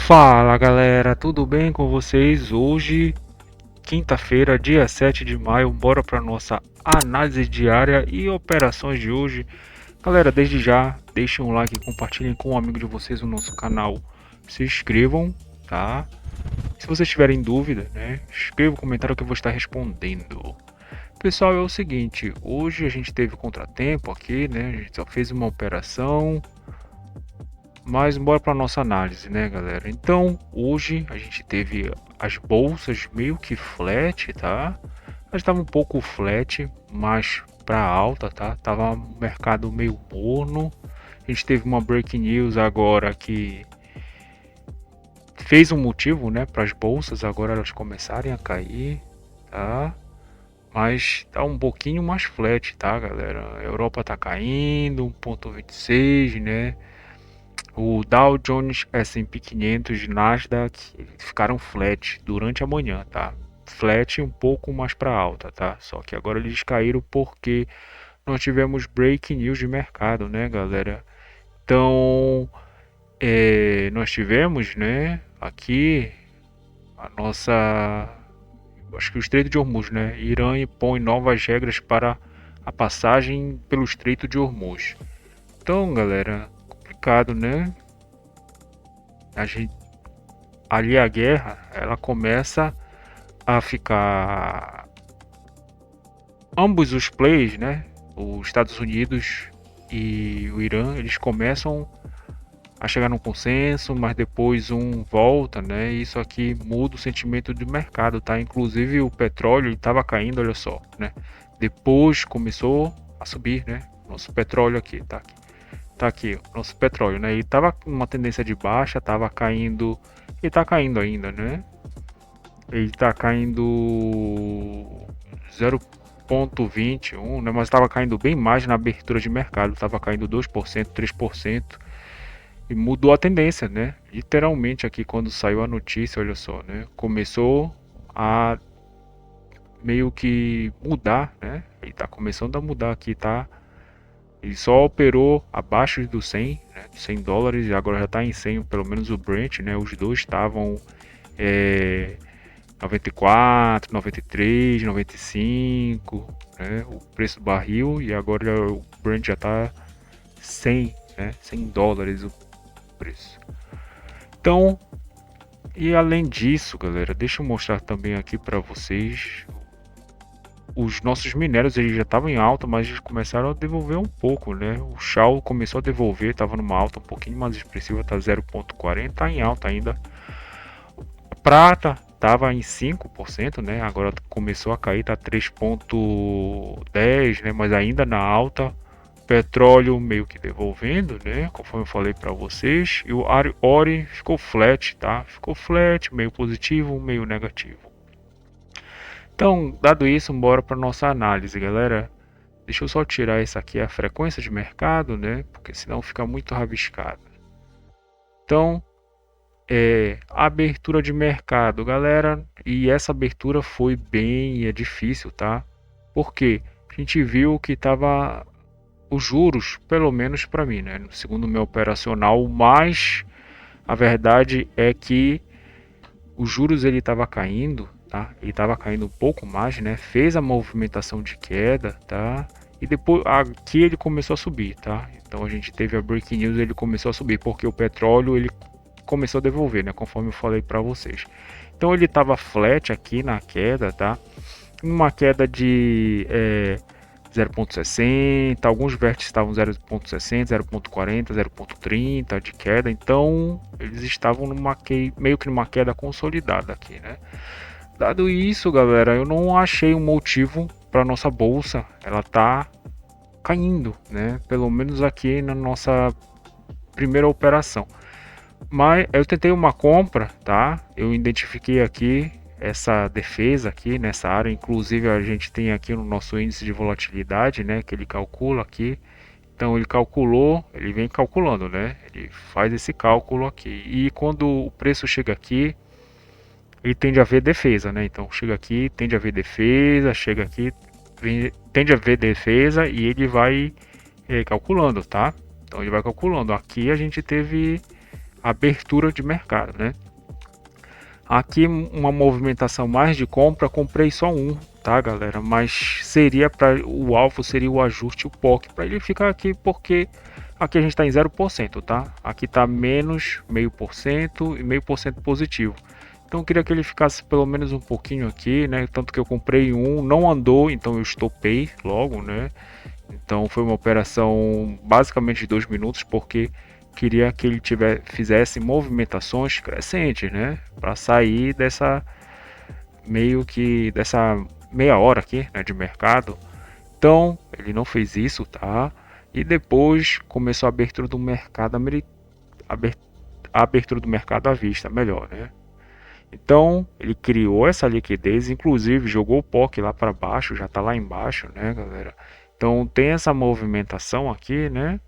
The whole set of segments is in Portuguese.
Fala galera, tudo bem com vocês? Hoje, quinta-feira, dia 7 de maio, bora para nossa análise diária e operações de hoje. Galera, desde já, deixem um like e compartilhem com um amigo de vocês o nosso canal. Se inscrevam, tá? Se vocês tiverem dúvida, né, escreva um comentário que eu vou estar respondendo. Pessoal, é o seguinte, hoje a gente teve contratempo aqui, né? A gente só fez uma operação. Mas bora para nossa análise, né, galera? Então, hoje a gente teve as bolsas meio que flat, tá? Mas estava um pouco flat, mas para alta, tá? Tava um mercado meio morno. A gente teve uma breaking news agora que fez um motivo, né, para as bolsas agora elas começarem a cair, tá? Mas tá um pouquinho mais flat, tá, galera? A Europa tá caindo, 1,26, né? O Dow Jones, S&P 500, Nasdaq ficaram flat durante a manhã, tá? Flat um pouco mais para alta, tá? Só que agora eles caíram porque nós tivemos break news de mercado, né, galera? Então, nós tivemos, né, aqui a nossa, acho que o Estreito de Hormuz, né? Irã impõe novas regras para a passagem pelo Estreito de Hormuz. Então, galera, complicado, né? A gente ali a guerra ela começa a ficar ambos os players, né? Os Estados Unidos e o Irã, eles começam a chegar num consenso, mas depois um volta, né? E isso aqui muda o sentimento do mercado, tá? Inclusive o petróleo estava caindo, olha só, né? Depois começou a subir, né? Nosso petróleo aqui, tá? Tá aqui, nosso petróleo, né? Ele tava com uma tendência de baixa, tava caindo, e tá caindo ainda, né? Ele está caindo 0,21, né? Mas estava caindo bem mais na abertura de mercado, estava caindo 2%, 3% e mudou a tendência, né? Literalmente aqui quando saiu a notícia, olha só, né? Começou a meio que mudar, né? Ele está começando a mudar aqui, tá? Ele só operou abaixo do 100, né? 100 dólares e agora já está em 100, pelo menos o Brent, né? Os dois estavam é, 94, 93, 95, né? O preço do barril e agora o Brent já está 100, né? 100 dólares o preço. Então, e além disso, galera, deixa eu mostrar também aqui para vocês os nossos minérios, eles já estavam em alta, mas eles começaram a devolver um pouco, né? O Shell começou a devolver, estava numa alta um pouquinho mais expressiva, tá 0,40, tá em alta ainda. Prata estava em 5%, né? Agora começou a cair, tá 3,10, né? Mas ainda na alta. Petróleo meio que devolvendo, né? Conforme eu falei para vocês. E o Ori ficou flat, tá? Ficou flat, meio positivo, meio negativo. Então, dado isso, bora para nossa análise, galera. Deixa eu só tirar essa aqui, a frequência de mercado, né? Porque senão fica muito rabiscado. Então, abertura de mercado, galera, e essa abertura foi bem, é difícil, tá? Porque a gente viu que tava os juros, pelo menos para mim, né? Segundo o meu operacional, mas a verdade é que os juros ele estava caindo, tá? Ele estava caindo um pouco mais, né? Fez a movimentação de queda, tá? E depois aqui ele começou a subir, tá? Então a gente teve a breaking news, ele começou a subir porque o petróleo ele começou a devolver, né? Conforme eu falei para vocês. Então ele estava flat aqui na queda, tá? Uma queda de 0,60, alguns vértices estavam 0,60, 0,40, 0,30 de queda, então eles estavam meio que numa queda consolidada aqui, né? Dado isso, galera, eu não achei um motivo para nossa bolsa, ela tá caindo, né? Pelo menos aqui na nossa primeira operação. Mas eu tentei uma compra, tá? Eu identifiquei aqui essa defesa aqui nessa área, inclusive a gente tem aqui no nosso índice de volatilidade, né, que ele calcula aqui. Então ele calculou, ele vem calculando, né? Ele faz esse cálculo aqui. E quando o preço chega aqui, ele tende a ver defesa, né? Então chega aqui, tende a ver defesa, chega aqui, tende a ver defesa e ele vai calculando, tá? Então ele vai calculando. Aqui a gente teve abertura de mercado, né? Aqui uma movimentação mais de compra, comprei só um, tá, galera? Mas seria para o alvo seria o ajuste, o POC, para ele ficar aqui porque aqui a gente está em 0%, tá? Aqui está menos 0,5% e 0,5% positivo. Então eu queria que ele ficasse pelo menos um pouquinho aqui, né? Tanto que eu comprei um, não andou, então eu estopei logo, né? Então foi uma operação basicamente de 2 minutos, porque queria que ele fizesse movimentações crescentes, né? Para sair dessa meio que dessa meia hora aqui, né, de mercado. Então ele não fez isso, tá? E depois começou a abertura do mercado a abertura do mercado à vista, melhor, né? Então ele criou essa liquidez, inclusive jogou o POC lá para baixo, já está lá embaixo, né, galera? Então tem essa movimentação aqui, né?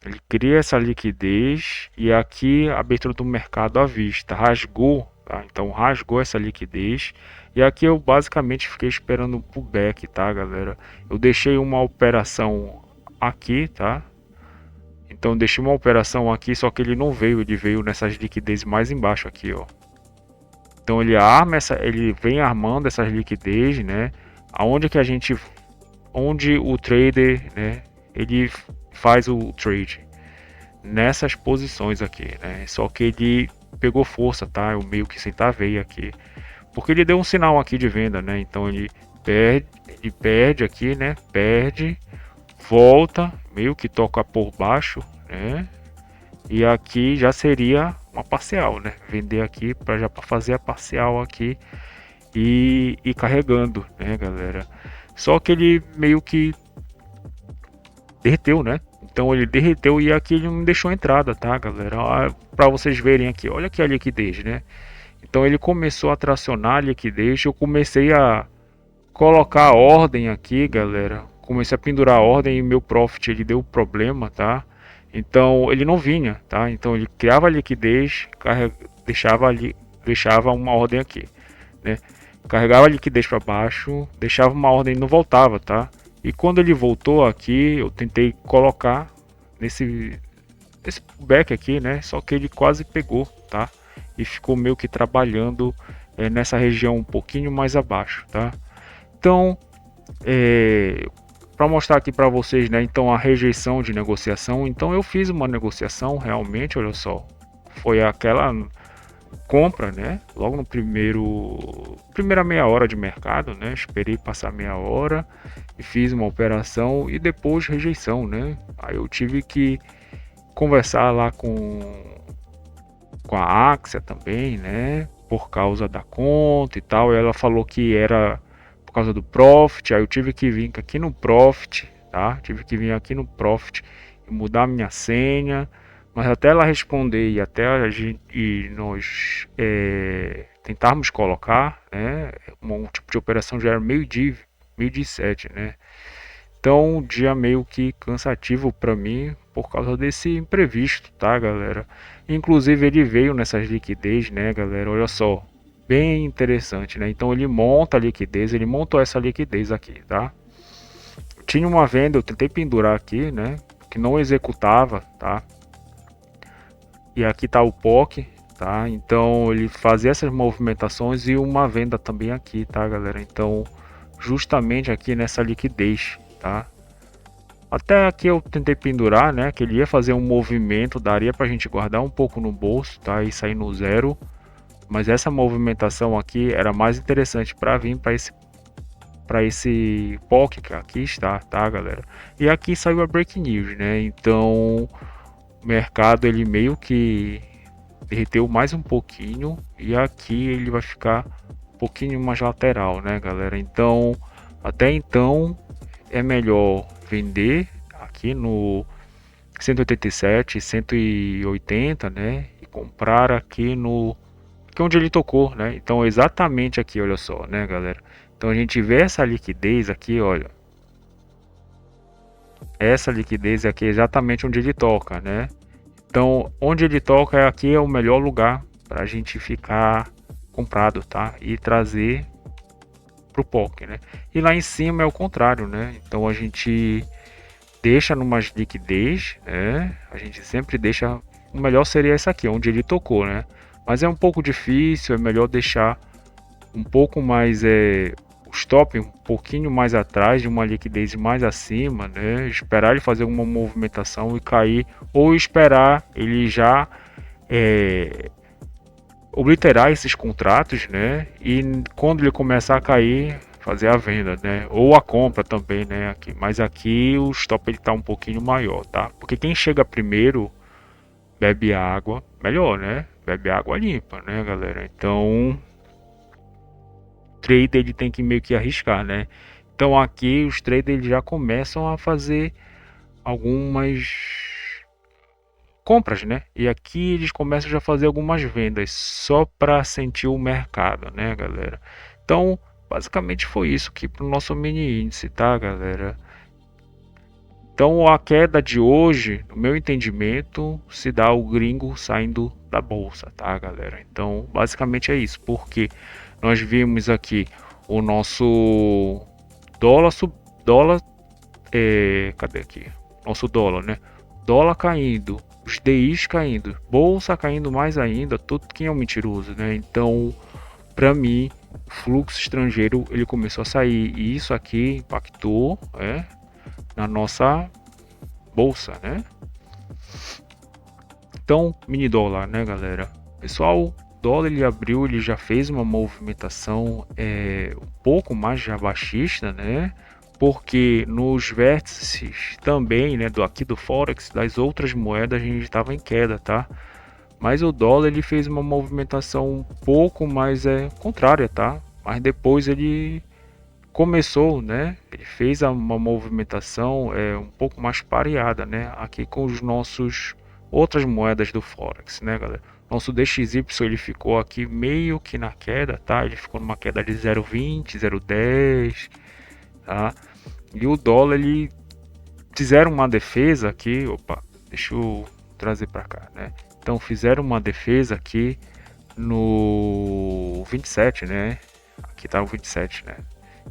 Ele cria essa liquidez e aqui a abertura do mercado à vista rasgou, tá? Então rasgou essa liquidez e aqui eu basicamente fiquei esperando o pullback, tá, galera? Eu deixei uma operação aqui, tá? Então deixei uma operação aqui, só que ele não veio, ele veio nessas liquidez mais embaixo aqui, ó. Então ele vem armando essas liquidez, né? Aonde que a gente, onde o trader, né? Ele faz o trade nessas posições aqui, né? Só que ele pegou força, tá? Eu meio que sentar a veia aqui, porque ele deu um sinal aqui de venda, né? Então ele perde aqui, né? Perde, volta, meio que toca por baixo, né? E aqui já seria uma parcial, né? Vender aqui para já para fazer a parcial aqui e carregando, né, galera? Só que ele meio que derreteu, né? Então ele derreteu e aqui ele não deixou entrada, tá, galera? Para vocês verem aqui, olha aqui a liquidez, né? Então ele começou a tracionar a liquidez, eu comecei a colocar a ordem aqui, galera. Comecei a pendurar a ordem e meu profit ele deu problema, tá? Então ele não vinha, tá? Então ele criava a liquidez, deixava uma ordem aqui, né? Carregava a liquidez para baixo, deixava uma ordem e não voltava, tá? E quando ele voltou aqui, eu tentei colocar nesse back aqui, né? Só que ele quase pegou, tá? E ficou meio que trabalhando nessa região um pouquinho mais abaixo, tá? Então, para mostrar aqui para vocês, né? Então a rejeição de negociação. Então eu fiz uma negociação realmente, olha só, foi aquela compra, né? Logo no primeira meia hora de mercado, né? Esperei passar meia hora e fiz uma operação e depois rejeição, né? Aí eu tive que conversar lá com a Axia também, né? Por causa da conta e tal. E ela falou que era por causa do Profit. Aí eu tive que vir aqui no Profit, tá? Tive que vir aqui no Profit e mudar minha senha. Mas até ela responder e até a gente e nós tentarmos colocar, né? Um tipo de operação já era meio-dia, meio-dia e 7, né? Então, um dia meio que cansativo para mim por causa desse imprevisto, tá, galera? Inclusive ele veio nessas liquidez, né, galera? Olha só, bem interessante, né? Então ele monta a liquidez, ele montou essa liquidez aqui, tá? Tinha uma venda, eu tentei pendurar aqui, né? Que não executava, tá? E aqui tá o POC, tá? Então ele fazia essas movimentações e uma venda também aqui, tá, galera? Então, justamente aqui nessa liquidez, tá? Até aqui eu tentei pendurar, né? Que ele ia fazer um movimento, daria pra gente guardar um pouco no bolso, tá? E sair no zero. Mas essa movimentação aqui era mais interessante para vir para esse POC que aqui está, tá, galera? E aqui saiu a break news, né? Então, o mercado ele meio que derreteu mais um pouquinho e aqui ele vai ficar um pouquinho mais lateral, né, galera? Então, até então é melhor vender aqui no 187, 180, né? E comprar aqui no que é onde ele tocou, né? Então exatamente aqui, olha só, né, galera? Então a gente vê essa liquidez aqui, olha. Essa liquidez aqui é exatamente onde ele toca, né? Então, onde ele toca aqui é o melhor lugar para a gente ficar comprado, tá? E trazer pro POC, né? E lá em cima é o contrário, né? Então a gente deixa numa liquidez, né? A gente sempre deixa o melhor seria essa aqui, onde ele tocou, né? Mas é um pouco difícil, é melhor deixar um pouco mais o stop um pouquinho mais atrás, de uma liquidez mais acima, né? Esperar ele fazer uma movimentação e cair, ou esperar ele já obliterar esses contratos, né? E quando ele começar a cair, fazer a venda, né? Ou a compra também, né? Aqui, mas aqui o stop ele tá um pouquinho maior, tá? Porque quem chega primeiro bebe água melhor, né? Bebe água limpa, né, galera? Então, o trader ele tem que meio que arriscar, né? Então aqui os traders eles já começam a fazer algumas compras, né? E aqui eles começam já a fazer algumas vendas só para sentir o mercado, né, galera? Então, basicamente foi isso aqui para o nosso mini índice, tá, galera? Então, a queda de hoje, no meu entendimento, se dá o gringo saindo da bolsa, tá, galera? Então, basicamente é isso, porque nós vimos aqui o nosso dólar, cadê aqui? Nosso dólar, né? Dólar caindo, os DIs caindo, bolsa caindo mais ainda, tudo que é um mentiroso, né? Então, para mim, o fluxo estrangeiro ele começou a sair e isso aqui impactou, na nossa bolsa, né? Então, mini dólar, né, galera? Pessoal, dólar ele abriu, ele já fez uma movimentação um pouco mais já baixista, né? Porque nos vértices também, né, aqui do Forex, das outras moedas a gente estava em queda, tá? Mas o dólar ele fez uma movimentação um pouco mais contrária, tá? Mas depois ele começou, né? Ele fez uma movimentação um pouco mais pareada, né? Aqui com os nossos outras moedas do Forex, né, galera? Nosso DXY ele ficou aqui meio que na queda, tá? Ele ficou numa queda de 0,20, 0,10, tá? E o dólar ele fizeram uma defesa aqui, opa, deixa eu trazer para cá, né? Então fizeram uma defesa aqui no 27, né? Aqui tá o 27, né?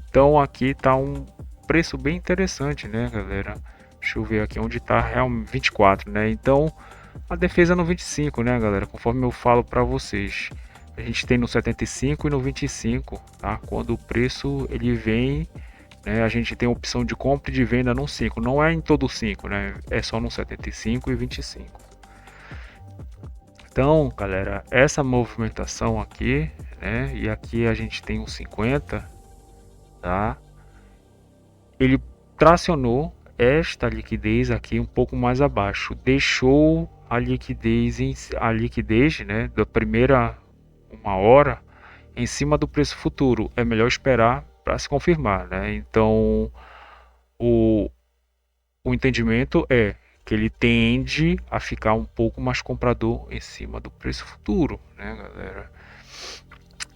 Então aqui tá um preço bem interessante, né, galera? Deixa eu ver aqui onde tá realmente 24, né? Então a defesa no 25, né, galera? Conforme eu falo para vocês, a gente tem no 75 e no 25, tá? Quando o preço ele vem, né, a gente tem a opção de compra e de venda no 5. Não é em todo o 5, né? É só no 75 e 25. Então, galera, essa movimentação aqui, né? E aqui a gente tem um 50, tá? Ele tracionou esta liquidez aqui um pouco mais abaixo, deixou a liquidez, né, da primeira uma hora em cima do preço futuro. É melhor esperar para se confirmar, né? Então, o, o entendimento é que ele tende a ficar um pouco mais comprador em cima do preço futuro, né, galera?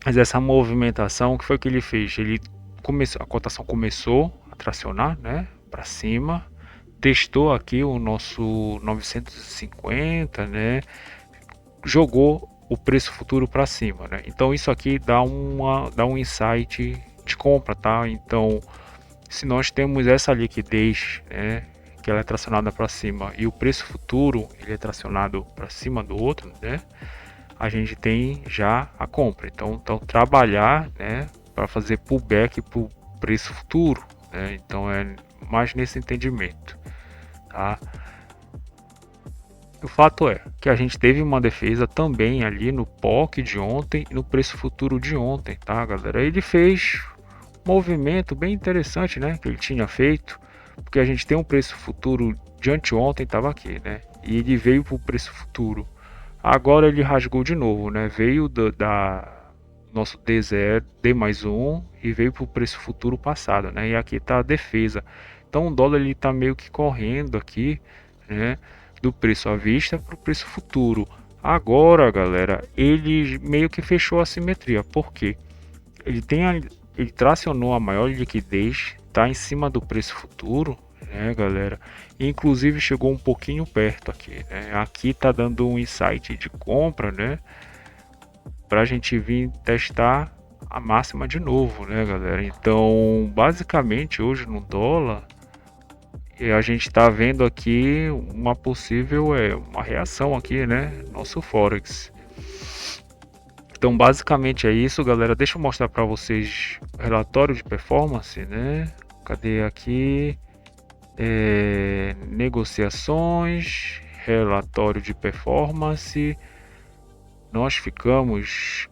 Mas essa movimentação, o que foi que ele fez? Ele começou, a cotação começou a tracionar, né, para cima, testou aqui o nosso 950, né, jogou o preço futuro para cima, né? Então isso aqui dá um insight de compra, tá? Então, se nós temos essa liquidez, né, que ela é tracionada para cima e o preço futuro ele é tracionado para cima do outro, né? A gente tem já a compra. Então trabalhar, né, para fazer pullback para o preço futuro, né? Então é mais nesse entendimento, tá? O fato é que a gente teve uma defesa também ali no POC de ontem e no preço futuro de ontem, tá, galera? Ele fez um movimento bem interessante, né, que ele tinha feito, porque a gente tem um preço futuro de anteontem, estava aqui, né? E ele veio para o preço futuro. Agora ele rasgou de novo, né? Veio da nosso D0, D mais um e veio para o preço futuro passado, né? E aqui está a defesa. Então o dólar ele está meio que correndo aqui, né? Do preço à vista para o preço futuro. Agora, galera, ele meio que fechou a simetria. Por quê? Ele tracionou a maior liquidez, está em cima do preço futuro, né, galera? Inclusive chegou um pouquinho perto aqui, né? Aqui tá dando um insight de compra, né? Pra gente vir testar a máxima de novo, né, galera? Então, basicamente hoje no dólar E a gente está vendo aqui uma possível uma reação aqui, né? Nosso Forex. Então, basicamente é isso, galera. Deixa eu mostrar para vocês o relatório de performance, né? Cadê aqui? Negociações, relatório de performance. Nós ficamos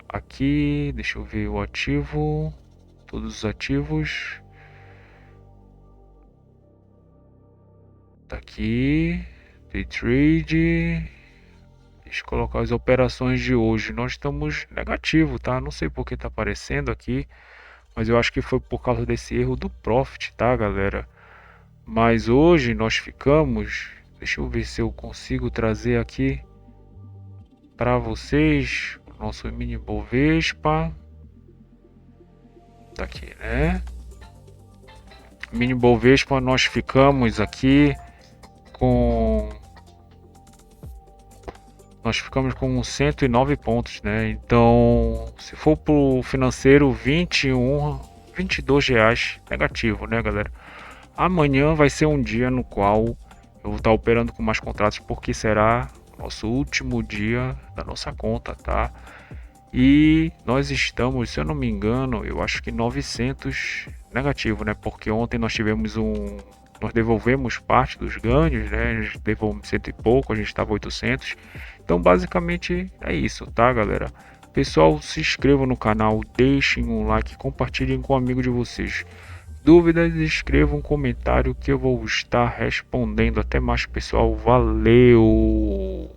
aqui, deixa eu ver o ativo, todos os ativos. Tá aqui, day trade. Deixa eu colocar as operações de hoje. Nós estamos negativo, tá? Não sei por que tá aparecendo aqui, mas eu acho que foi por causa desse erro do Profit, tá, galera? Mas hoje nós ficamos, deixa eu ver se eu consigo trazer aqui para vocês o nosso mini Bovespa. Tá aqui, né? Mini Bovespa nós ficamos aqui com nós ficamos com 109 pontos, né? Então, se for pro financeiro, 21, 22 reais negativo, né, galera? Amanhã vai ser um dia no qual eu vou estar operando com mais contratos, porque será nosso último dia da nossa conta, tá? E nós estamos, se eu não me engano, eu acho que 900 negativo, né? Porque ontem nós tivemos nós devolvemos parte dos ganhos, né? A gente devolvemos cento e pouco, a gente estava 800. Então, basicamente é isso, tá, galera? Pessoal, se inscrevam no canal, deixem um like, compartilhem com um amigo de vocês. Dúvidas, escrevam um comentário que eu vou estar respondendo. Até mais, pessoal. Valeu!